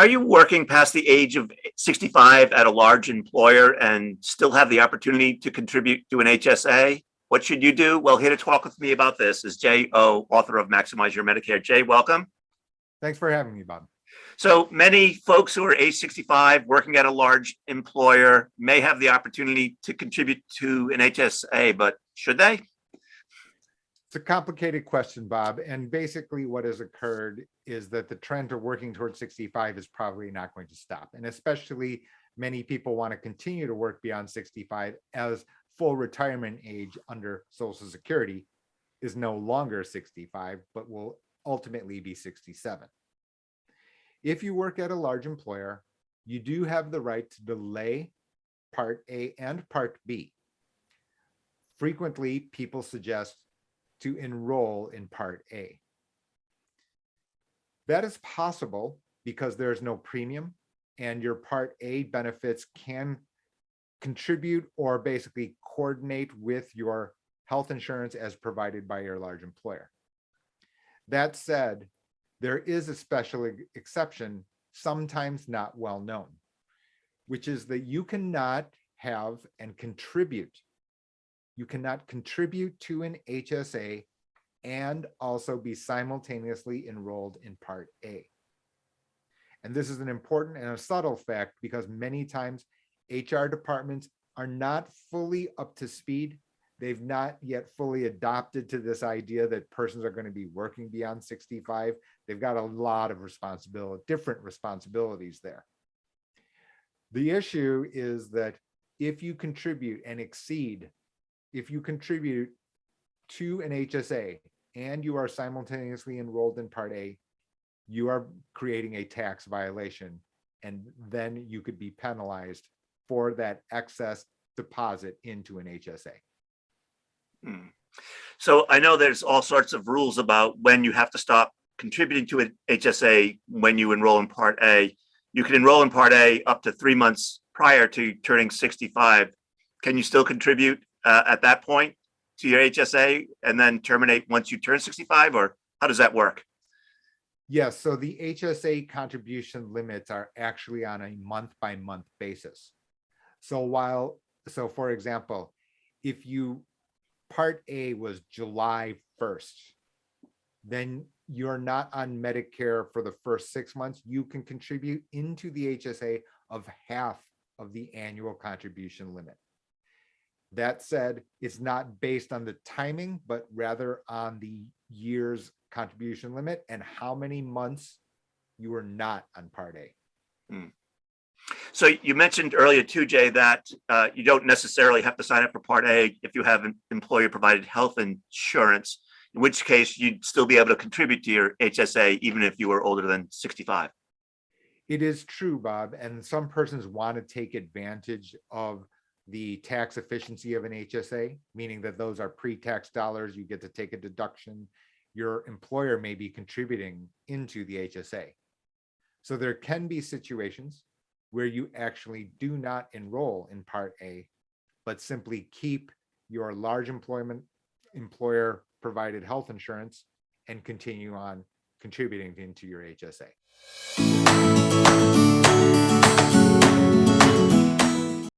Are you working past the age of 65 at a large employer and still have the opportunity to contribute to an HSA? What should you do? Well, here to talk with me about this is Jae Oh, author of Maximize Your Medicare. Jae, welcome. Thanks for having me, Bob. So many folks who are age 65 working at a large employer may have the opportunity to contribute to an HSA, but should they? It's a complicated question, Bob. And basically what has occurred is that the trend to working towards 65 is probably not going to stop. And especially many people want to continue to work beyond 65 as full retirement age under Social Security is no longer 65, but will ultimately be 67. If you work at a large employer, you do have the right to delay Part A and Part B. Frequently, people suggest to enroll in Part A. That is possible because there's no premium and your Part A benefits can contribute or basically coordinate with your health insurance as provided by your large employer. That said, there is a special exception, sometimes not well known, which is that you cannot have and contribute. You cannot contribute to an HSA and also be simultaneously enrolled in Part A. And this is an important and a subtle fact because many times HR departments are not fully up to speed. They've not yet fully adopted to this idea that persons are going to be working beyond 65. They've got a lot of different responsibilities there. The issue is that if you contribute and exceed, if you contribute to an HSA and you are simultaneously enrolled in Part A, you are creating a tax violation, and then you could be penalized for that excess deposit into an HSA. So I know there's all sorts of rules about when you have to stop contributing to an HSA when you enroll in Part A. You can enroll in Part A up to 3 months prior to turning 65. Can you still contribute at that point to your HSA and then terminate once you turn 65, or how does that work? Yes, so the HSA contribution limits are actually on a month-by-month basis. So for example, if you Part A was July 1st, then you're not on Medicare for the first 6 months. You can contribute into the HSA of half of the annual contribution limit. That said, it's not based on the timing, but rather on the year's contribution limit and how many months you are not on Part A. So you mentioned earlier too, Jay, that you don't necessarily have to sign up for Part A if you have an employer-provided health insurance, in which case you'd still be able to contribute to your HSA even if you were older than 65. It is true, Bob, and some persons want to take advantage of the tax efficiency of an HSA, meaning that those are pre-tax dollars. You get to take a deduction. Your employer may be contributing into the HSA. So there can be situations where you actually do not enroll in Part A, but simply keep your large employer provided health insurance and continue on contributing into your HSA.